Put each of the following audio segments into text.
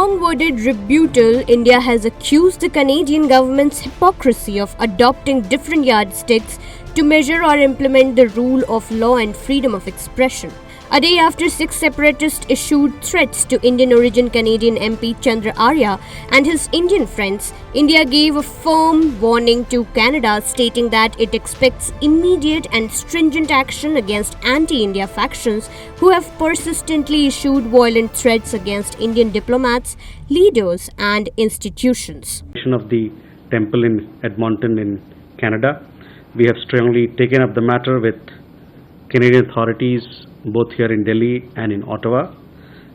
long-worded rebuttal, India has accused the Canadian government's hypocrisy of adopting different yardsticks to measure or implement the rule of law and freedom of expression. A day after Sikh separatists issued threats to Indian-origin Canadian MP Chandra Arya and his Indian friends, India gave a firm warning to Canada, stating that it expects immediate and stringent action against anti-India factions who have persistently issued violent threats against Indian diplomats, leaders and institutions. Of the temple in Edmonton in Canada, we have strongly taken up the matter with Canadian authorities both here in Delhi and in Ottawa.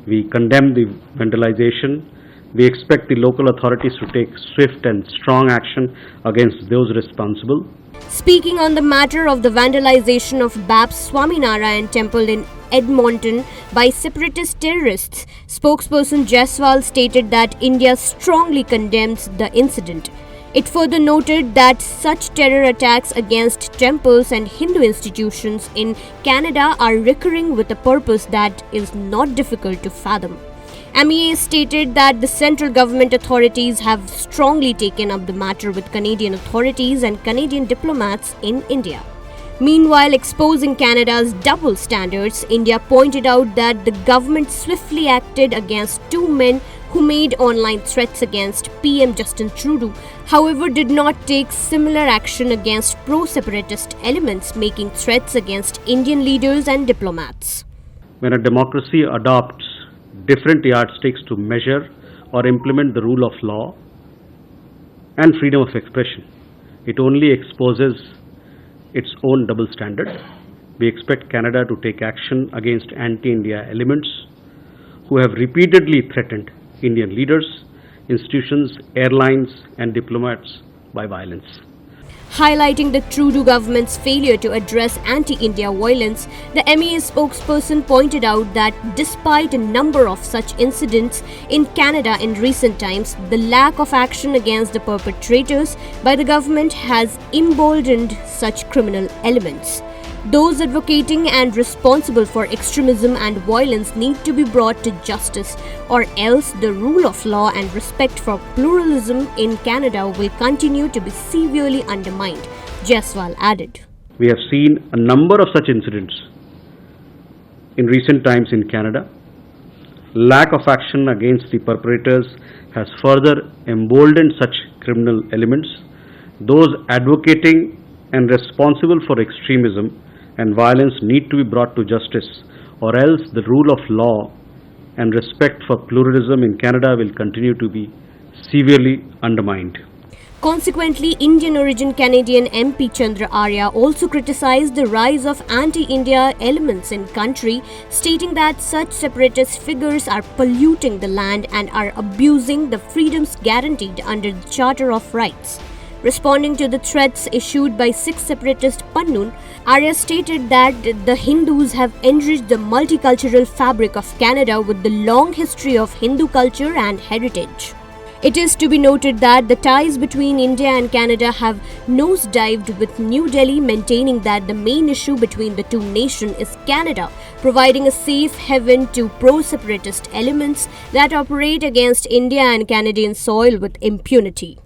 We condemn the vandalization. We expect the local authorities to take swift and strong action against those responsible. Speaking on the matter of the vandalization of Bab's Swaminarayan temple in Edmonton by separatist terrorists, spokesperson Jaiswal stated that India strongly condemns the incident. It further noted that such terror attacks against temples and Hindu institutions in Canada are recurring with a purpose that is not difficult to fathom. MEA stated that the central government authorities have strongly taken up the matter with Canadian authorities and Canadian diplomats in India. Meanwhile, exposing Canada's double standards, India pointed out that the government swiftly acted against two men who made online threats against PM Justin Trudeau, however did not take similar action against pro-separatist elements making threats against Indian leaders and diplomats. When a democracy adopts different yardsticks to measure or implement the rule of law and freedom of expression, it only exposes its own double standard. We expect Canada to take action against anti-India elements who have repeatedly threatened Indian leaders, institutions, airlines and diplomats by violence. Highlighting the Trudeau government's failure to address anti-India violence, the MEA spokesperson pointed out that despite a number of such incidents in Canada in recent times, the lack of action against the perpetrators by the government has emboldened such criminal elements. Those advocating and responsible for extremism and violence need to be brought to justice, or else the rule of law and respect for pluralism in Canada will continue to be severely undermined, Jaiswal added. We have seen a number of such incidents in recent times in Canada. Lack of action against the perpetrators has further emboldened such criminal elements. Those advocating and responsible for extremism and violence need to be brought to justice, or else the rule of law and respect for pluralism in Canada will continue to be severely undermined. Consequently, Indian-origin Canadian MP Chandra Arya also criticized the rise of anti-India elements in country, stating that such separatist figures are polluting the land and are abusing the freedoms guaranteed under the Charter of Rights. Responding to the threats issued by Sikh separatist Pannun, Arya stated that the Hindus have enriched the multicultural fabric of Canada with the long history of Hindu culture and heritage. It is to be noted that the ties between India and Canada have nosedived, with New Delhi maintaining that the main issue between the two nations is Canada, providing a safe haven to pro-separatist elements that operate against India and Canadian soil with impunity.